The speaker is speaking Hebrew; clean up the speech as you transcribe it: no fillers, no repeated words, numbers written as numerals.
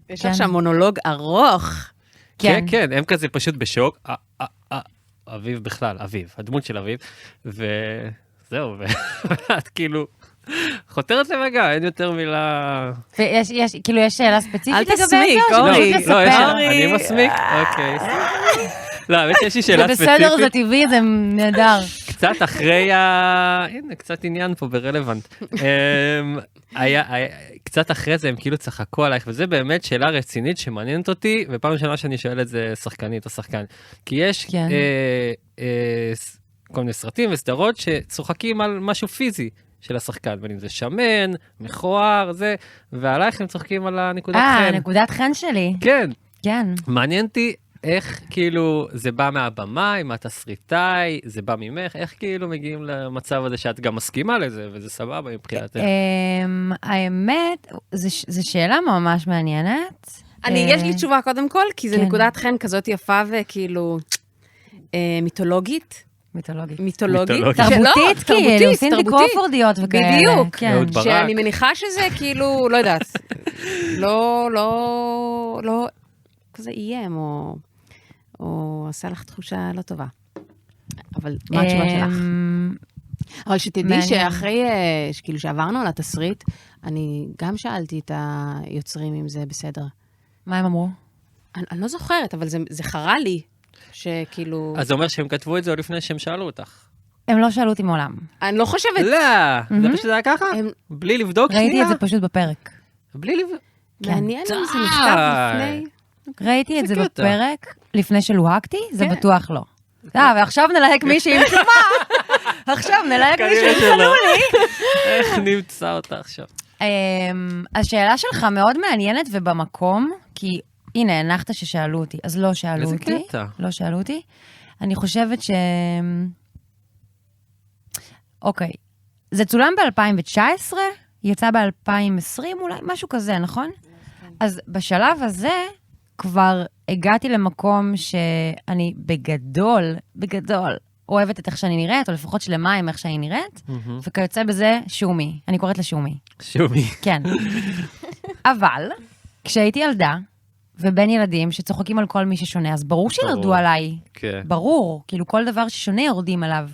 יש עכשיו מונולוג ארוך. כן, כן, הם כזה פשוט בשוק. אביב בכלל, אביב, הדמות של אביב, וזהו, ואת כאילו חותרת למגע, אין יותר מילה... ויש, כאילו, יש שאלה ספציפית לגבי זה? אל תסמיק, אורי. לא, אני מסמיק? אוקיי. לא, האמת שיש לי שאלה ספציפית. זה בסדר, זה טבעי, זה נהדר. קצת אחרי הנה, קצת עניין פה ברלוונט. קצת אחרי זה הם כאילו צחקו עלייך, וזה באמת שאלה רצינית שמעניינת אותי, ופעם ראשונה שאני שואל את זה שחקנית או שחקן. כי יש כל מיני סרטים וסדרות שצוחקים על משהו פיזי של השחקן, בין אם זה שמן, מכוער, זה, ועלייך הם צוחקים על הנקודת חן. נקודת חן שלי. כן. כן. מעניין אותי איך כאילו זה בא מהבמה, מהתסריטאי, זה בא ממך, איך כאילו מגיעים למצב הזה שאת גם מסכימה לזה, וזה סבבה מבחינתך. האמת, זו שאלה ממש מעניינת. יש לי תשובה קודם כל, כי זה נקודת חן כזאת יפה וכאילו מיתולוגית. מיתולוגית. תרבותית, כאילו, סינדי קרופורדיות וכאלה. בדיוק. שאני מניחה שזה כאילו, לא יודעת, לא, כזה איים, או עשה לך תחושה לא טובה. אבל מה התשובה שלך? אבל שתדעי שאחרי, כאילו שעברנו על התסריט, אני גם שאלתי את היוצרים אם זה בסדר. מה הם אמרו? אני לא זוכרת, אבל זה חרה לי, שכאילו... אז זה אומר שהם כתבו את זה עוד לפני שהם שאלו אותך. הם לא שאלו אותי מעולם. אני לא חושבת... לא, זה פשוט היה ככה? בלי לבדוק שנייה? ראיתי את זה פשוט בפרק. בלי לבדוק? מעניין אם זה נכתב לפני... ראיתי את זה בפרק לפני שלוהקתי, זה בטוח לא. ועכשיו נלהק מישהי עם תשובה. עכשיו נלהק מישהי עם חנו לי. איך נמצא אותה עכשיו? השאלה שלך מאוד מעניינת ובמקום, כי הנה, הנחת ששאלו אותי, אז לא שאלו אותי. איזה קטע? לא שאלו אותי. אני חושבת אוקיי. זה צולם ב-2019, יצא ב-2020 אולי, משהו כזה, נכון? אז בשלב הזה כבר הגעתי למקום שאני בגדול, אוהבת את איך שאני נראית, או לפחות שלמה עם איך שאני נראית, וכיוצא בזה שומי. אני קוראת לה שומי. שומי. כן. אבל, כשהייתי ילדה, ובין ילדים שצוחקים על כל מי ששונה, אז ברור שירדו עליי. כן. ברור. כאילו כל דבר ששונה יורדים עליו.